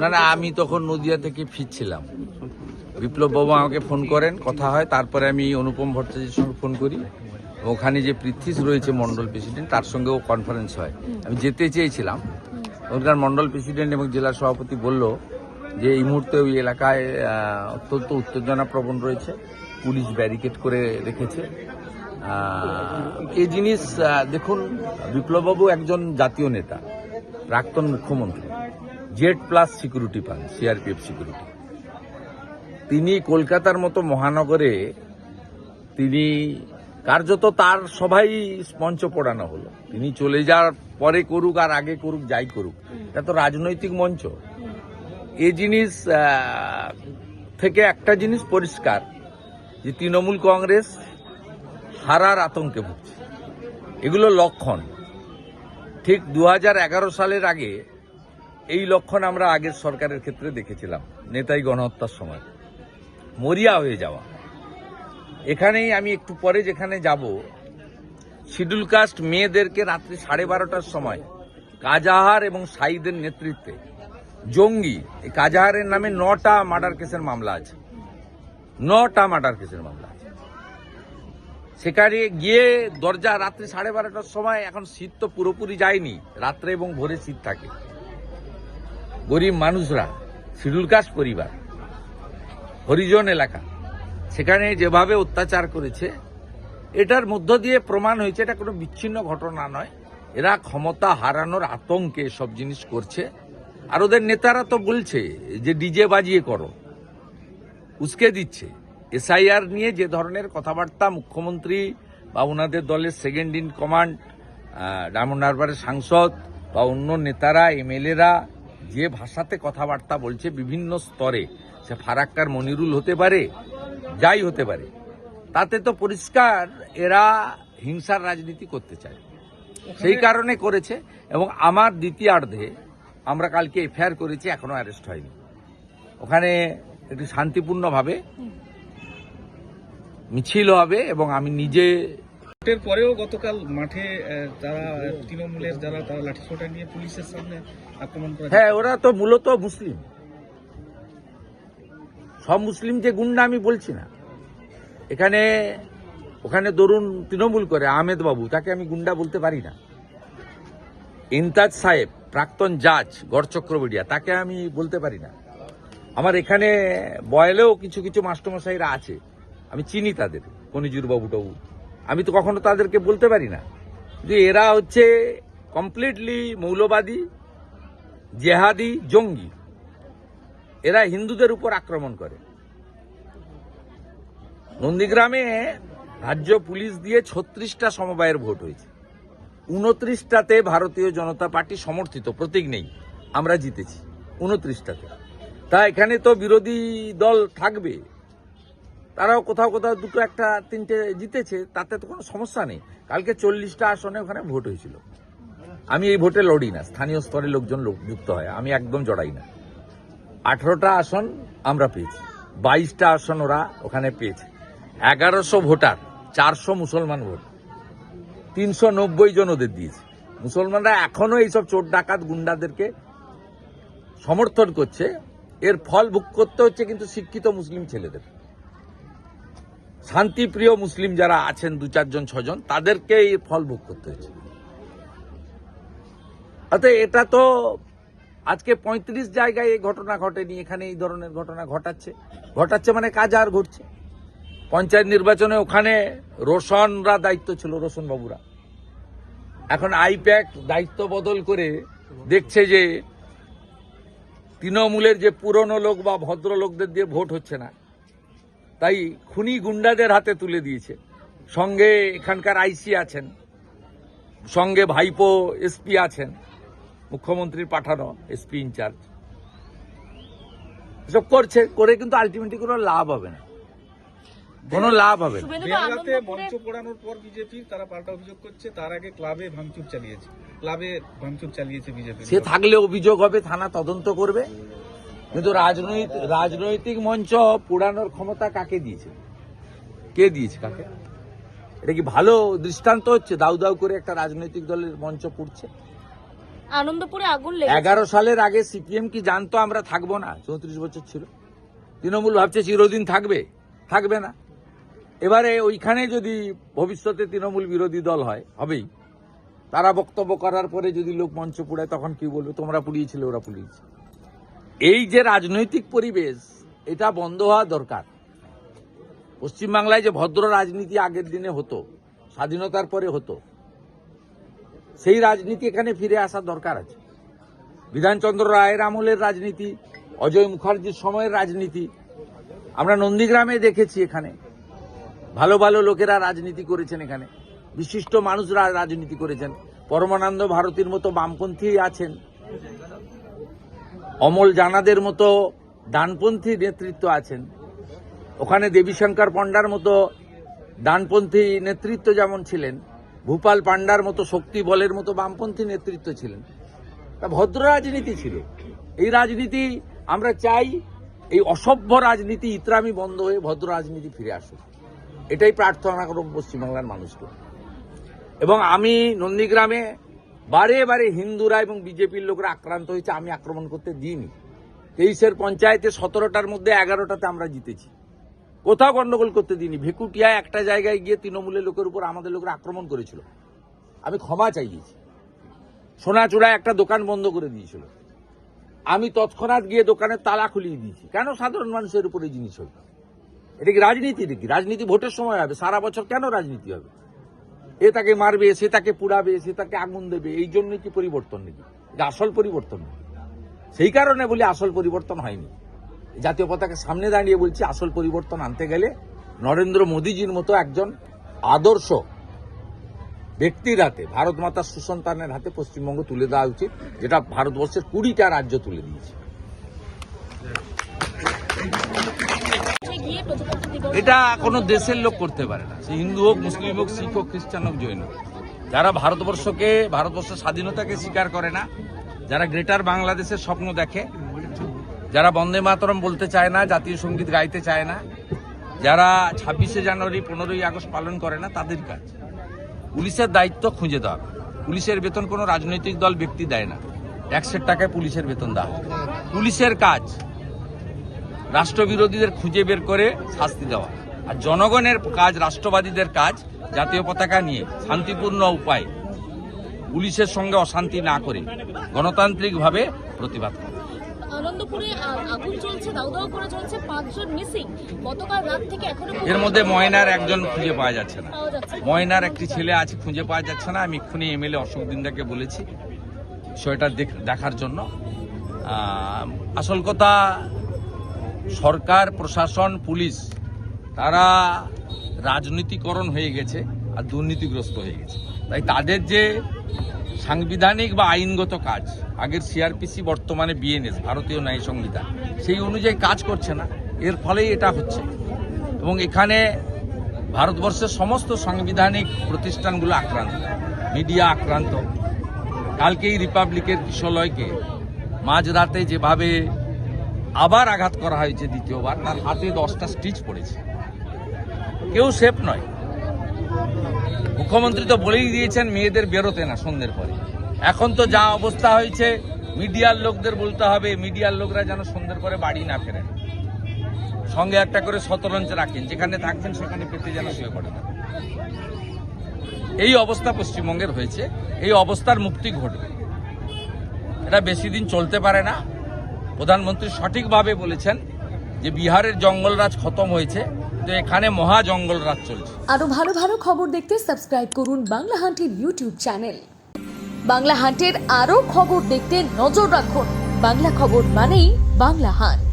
না না, আমি তখন নদিয়া থেকে ফিরছিলাম। বিপ্লব বাবু আমাকে ফোন করেন, কথা হয়, তারপরে আমি অনুপম ভট্টাচার্যের সঙ্গে ফোন করি। ওখানে যে পৃথ্বীশ রয়েছে মন্ডল প্রেসিডেন্ট, তার সঙ্গেও কনফারেন্স হয়। আমি যেতে চেয়েছিলাম, ওখানকার মন্ডল প্রেসিডেন্ট এবং জেলা সভাপতি বলল যে এই মুহূর্তে ওই এলাকায় অত্যন্ত উত্তেজনা প্রবণ রয়েছে, পুলিশ ব্যারিকেড করে রেখেছে। এই জিনিস দেখুন, বিপ্লববাবু একজন জাতীয় নেতা, প্রাক্তন মুখ্যমন্ত্রী, Z+ সিকিউরিটি পান, সিআরপিএফ সিকিউরিটি। তিনি কলকাতার মতো মহানগরে তিনি কার্যত তার সবাই মঞ্চ পোড়ানো হলো। তিনি চলে যাওয়ার পরে করুক আর আগে করুক, যাই করুক, এটা তো রাজনৈতিক মঞ্চ। এই জিনিস থেকে একটা জিনিস পরিষ্কার যে তৃণমূল কংগ্রেস হারার আতঙ্কে ভুগছে। এগুলো লক্ষণ। ঠিক 2011 সালের আগে এই লক্ষণ আমরা আগের সরকারের ক্ষেত্রে দেখেছিলাম, নেতাই গণহত্যার সময় মরিয়া হয়ে যাওয়া। এখানেই আমি একটু পরে যেখানে যাব, শিডিউল কাস্ট মেয়েদেরকে রাত্রি 12:30টার সময় কাজাহার এবং সাইদের নেতৃত্বে জঙ্গি, এই কাজাহারের নামে 9টা মার্ডার কেসের মামলা আছে, 9টা মার্ডার কেসের মামলা আছে। সেখানে গিয়ে দরজা রাত্রি 12:30টার সময়, এখন শীত তো পুরোপুরি যায়নি, রাত্রে এবং ভোরে শীত থাকে, গরিব মানুষরা, শিডিউল কাস্ট পরিবার, হরিজন এলাকা, সেখানে যেভাবে অত্যাচার করেছে, এটার মধ্য দিয়ে প্রমাণ হয়েছে এটা কোনো বিচ্ছিন্ন ঘটনা নয়। এরা ক্ষমতা হারানোর আতঙ্কে সব জিনিস করছে। আর ওদের নেতারা তো বলছে যে ডিজে বাজিয়ে করো, উস্কে দিচ্ছে। SIR নিয়ে যে ধরনের কথাবার্তা মুখ্যমন্ত্রী বা ওনাদের দলের সেকেন্ড ইন কমান্ড, ডায়মন্ড হারবারের সাংসদ বা অন্য নেতারা, MLA-রা যে ভাষাতে কথাবার্তা বলছে বিভিন্ন স্তরে, সে ফারাক্কার মনিরুল হতে পারে, যাই হতে পারে, তাতে তো পরিষ্কার এরা হিংসার রাজনীতি করতে চায়। সেই কারণে করেছে। এবং আমার দ্বিতীয়ার্ধে আমরা কালকে FIR করেছি, এখনো অ্যারেস্ট হয়নি। ওখানে একটু শান্তিপূর্ণভাবে মিছিল হবে এবং আমি নিজে ভোটের পরেও গতকাল মাঠে যারা তৃণমূলের যারা তারা লাঠিসোঁটা নিয়ে পুলিশের সামনে আক্রমণ করে। হ্যাঁ, ওরা তো মূলত মুসলিম, সব মুসলিম যে গুন্ডা আমি বলছি না। ওখানে ধরুন তৃণমূল করে আহমেদ বাবু, তাকে আমি গুন্ডা বলতে পারি না। ইনতাজ সাহেব, প্রাক্তন জাজ গড় চক্রবর্তীয়া, তাকে আমি বলতে পারি না। আমার এখানে বয়েলেও কিছু কিছু মাস্টারমশাইরা আছে, আমি চিনি তাদের, কনিজুর বাবু টাবু, আমি তো কখনো তাদেরকে বলতে পারি না যে এরা হচ্ছে কমপ্লিটলি মৌলবাদী, জেহাদি, জঙ্গি। এরা হিন্দুদের উপর আক্রমণ করে। নন্দীগ্রামে রাজ্য পুলিশ দিয়ে 36টা সমবায়ের ভোট হয়েছে, 29টাতে ভারতীয় জনতা পার্টি সমর্থিত, প্রতীক নেই, আমরা জিতেছি 29টাতে। তা এখানে তো বিরোধী দল থাকবে, তারাও কোথাও কোথাও 2, 1, 3টে জিতেছে, তাতে তো কোনো সমস্যা নেই। কালকে 40টা আসনে ওখানে ভোট হয়েছিল। আমি এই ভোটে লড়ি না, স্থানীয় স্তরে লোকজন যুক্ত হয়, আমি একদম জড়াই না। 18টা আসন আমরা পেয়েছি, 22টা আসন ওরা ওখানে পেয়েছে। 1100 ভোটার, 400 মুসলমান ভোট, 390 জন ওদের দিয়েছে। মুসলমানরা এখনো এইসব চোর ডাকাত গুন্ডাদেরকে সমর্থন করছে। এর ফল ভোগ করতে হচ্ছে কিন্তু শিক্ষিত মুসলিম ছেলেদের, শান্তিপ্রিয় মুসলিম যারা আছেন 2, 4 জন 6 জন, তাদেরকে এই ফল ভোগ করতে হচ্ছে। অর্থাৎ এটা তো আজকে 35 জায়গায় এই ঘটনা ঘটেনি, এখানে এই ধরনের ঘটনা ঘটাচ্ছে মানে কাজ আর ঘটছে। পঞ্চায়েত নির্বাচনে ওখানে রোশনরা দায়িত্ব ছিল, রোশন বাবুরা, এখন আইপ্যাক দায়িত্ব বদল করে দেখছে যে তৃণমূলের যে পুরনো লোক বা ভদ্রলোকদের দিয়ে ভোট হচ্ছে না, তাই খুনি গুন্ডাদের হাতে তুলে দিয়েছে। সঙ্গে এখানকার আইসি আছেন, সঙ্গে ভাইপো SP আছেন, মুখ্যমন্ত্রীর পাঠানো SP ইনচার্জ, এসব করছে, করে কিন্তু আলটিমেটলি কোনো লাভ হবে না, কোনো লাভ হবে না। বেহালাতে মঞ্চ পোড়ানোর পর বিজেপি তারা পাল্টা অভিযোগ করছে, তার আগে ক্লাবে ভাঙচুর চালিয়েছে বিজেপি। সে থাকলে অভিযোগ হবে, থানা তদন্ত করবে। কিন্তু রাজনৈতিক মঞ্চ পোড়ানোর ক্ষমতা কাকে দিয়েছে, কে দিয়েছে কাকে? এটা কি ভালো দৃষ্টান্ত হচ্ছে? দাউ দাউ করে একটা রাজনৈতিক দলের মঞ্চ পুড়ছে। আনন্দপুরে আগুন লেগেছে। 11 সালের আগে সিপিএম কি জানতো আমরা থাকবো না? 34 বছর ছিল। তৃণমূল ভাবছে চিরদিন থাকবে, থাকবে না। এবারে ওইখানে যদি ভবিষ্যতে তৃণমূল বিরোধী দল হয়, হবেই। তারা বক্তব্য করার পরে যদি লোক মঞ্চ পুড়ায় তখন কি বলবে? তোমরা পুড়িয়েছিলে, ওরা পুড়িয়েছে। এই যে রাজনৈতিক পরিবেশ, এটা বন্ধ হওয়া দরকার। পশ্চিমবাংলায় যে ভদ্র রাজনীতি আগের দিনে হতো, স্বাধীনতার পরে হতো, সেই রাজনীতি এখানে ফিরে আসা দরকার আছে। বিধানচন্দ্র রায়ের আমলের রাজনীতি, অজয় মুখার্জির সময়ের রাজনীতি আমরা নন্দীগ্রামে দেখেছি। এখানে ভালো ভালো লোকেরা রাজনীতি করেছেন, এখানে বিশিষ্ট মানুষরা রাজনীতি করেছেন। পরমানন্দ ভারতীর মতো বামপন্থী আছেন, অমল জানাদের মতো ডানপন্থী নেতৃত্ব আছেন, ওখানে দেবীশঙ্কর পণ্ডার মতো ডানপন্থী নেতৃত্ব যেমন ছিলেন, ভূপাল পান্ডার মতো শক্তি বলের মতো বামপন্থী নেতৃত্ব ছিলেন। তা ভদ্র রাজনীতি ছিল। এই রাজনীতি আমরা চাই, এই অসভ্য রাজনীতি ইতরামি বন্ধ হয়ে ভদ্র রাজনীতি ফিরে আসুক, এটাই প্রার্থনা করব পশ্চিমবাংলার মানুষকে। এবং আমি নন্দীগ্রামে বারে বারে হিন্দুরা এবং বিজেপির লোকরা আক্রান্ত হয়েছে, আমি আক্রমণ করতে দিইনি। 23 পঞ্চায়েতে 17টার মধ্যে 11টাতে আমরা জিতেছি, কোথাও গন্ডগোল করতে দিইনি। ভেকুটিয়ায় একটা জায়গায় গিয়ে তৃণমূলের লোকের উপর আমাদের লোকেরা আক্রমণ করেছিল, আমি ক্ষমা চাইছি। সোনাচূড়ায় একটা দোকান বন্ধ করে দিয়েছিল, আমি তৎক্ষণাৎ গিয়ে দোকানের তালা খুলিয়ে দিয়েছি। কেন? সাধারণ মানুষের উপরে জিনিস হবে। এটা কি রাজনীতি নাকি? রাজনীতি ভোটের সময় হবে, সারা বছর কেন রাজনীতি হবে? এ তাকে মারবে, সে তাকে পুড়াবে, সে তাকে আগুন দেবে, এই জন্যই কি পরিবর্তন নাকি? এটা আসল পরিবর্তন নাকি? সেই কারণে বলি আসল পরিবর্তন হয়নি। জাতীয় পতাকার সামনে দাঁড়িয়ে বলছি, আসল পরিবর্তন আনতে গেলে নরেন্দ্র মোদীজির মতো একজন আদর্শ ব্যক্তির হাতে, ভারত মাতার সুসন্তানের হাতে পশ্চিমবঙ্গ তুলে দেওয়া উচিত, যেটা ভারতবর্ষের 20টা রাজ্য তুলে দিয়েছে। এটা কোনো দেশের লোক করতে পারে না, সে হিন্দু হোক, মুসলিম হোক, শিখ হোক, খ্রিস্টান হোক, জৈন হোক। যারা ভারতবর্ষের স্বাধীনতাকে স্বীকার করে না, যারা গ্রেটার বাংলাদেশের স্বপ্ন দেখে, যারা বন্দে মাতরম বলতে চায় না, জাতীয় সঙ্গীত গাইতে চায় না, যারা 26শে জানুয়ারি 15ই আগস্ট পালন করে না, তাদের কাজ। পুলিশের দায়িত্ব খুঁজে দেওয়া। পুলিশের বেতন কোনো রাজনৈতিক দল ব্যক্তি দেয় না, ট্যাক্সের টাকায় পুলিশের বেতন দেওয়া হয়। পুলিশের কাজ রাষ্ট্রবিরোধীদের খুঁজে বের করে শাস্তি দেওয়া, আর জনগণের কাজ, রাষ্ট্রবাদীদের কাজ জাতীয় পতাকা নিয়ে শান্তিপূর্ণ উপায়ে পুলিশের সঙ্গে অশান্তি না করে গণতান্ত্রিকভাবে প্রতিবাদ করা। আনন্দপুরে আগুন চলছে, দাউ দাউ করে চলছে, 5 জন মিসিং গতকাল রাত থেকে এখনো। এর মধ্যে ময়নার একজন খুঁজে পাওয়া যাচ্ছে না, ময়নার একটি ছেলে আছে, খুঁজে পাওয়া যাচ্ছে না। আমি এক্ষুনি এমএলএ অশোক দিন্দাকে বলেছি বিষয়টা দেখার জন্য। আসল কথা, সরকার, প্রশাসন, পুলিশ তারা রাজনীতিকরণ হয়ে গেছে আর দুর্নীতিগ্রস্ত হয়ে গেছে। তাই তাদের যে সাংবিধানিক বা আইনগত কাজ, আগের সিআরপিসি বর্তমানে বিএনএস, ভারতীয় ন্যায় সংহিতা, সেই অনুযায়ী কাজ করছে না, এর ফলেই এটা হচ্ছে। এবং এখানে ভারতবর্ষের সমস্ত সাংবিধানিক প্রতিষ্ঠানগুলো আক্রান্ত, মিডিয়া আক্রান্ত। কালকেই রিপাবলিকের কিশলয়কে মাঝরাতে যেভাবে আবার আঘাত করা হয়েছে দ্বিতীয়বার, তার হাতে 10টা স্টিচ পড়েছে, কেউ সেফ নয়। মুখ্যমন্ত্রী তো বলেই দিয়েছেন মেয়েদের বেরোতে না সন্ধ্যের পরে। এখন তো যা অবস্থা হয়েছে, মিডিয়ার লোকদের বলতে হবে, মিডিয়ার লোকরা যেন সন্ধ্যের পরে বাড়ি না ফেরেন, সঙ্গে একটা করে শতরঞ্চ রাখেন, যেখানে থাকবেন সেখানে পেতে যেন শুয়ে পড়ে না। এই অবস্থা পশ্চিমবঙ্গের হয়েছে, এই অবস্থার মুক্তি ঘটবে, এটা বেশি দিন চলতে পারে না। প্রধানমন্ত্রী সঠিকভাবে বলেছেন যে বিহারের জঙ্গলরাজ খতম হয়েছে, তো এখানে মহা জঙ্গলরাজ চলছে। আরো ভালো ভালো খবর দেখতে সাবস্ক্রাইব করুন বাংলা হান্টের ইউটিউব চ্যানেল। বাংলা হান্টের আরো খবর দেখতে নজর রাখুন। বাংলা খবর মানেই বাংলা হান্ট।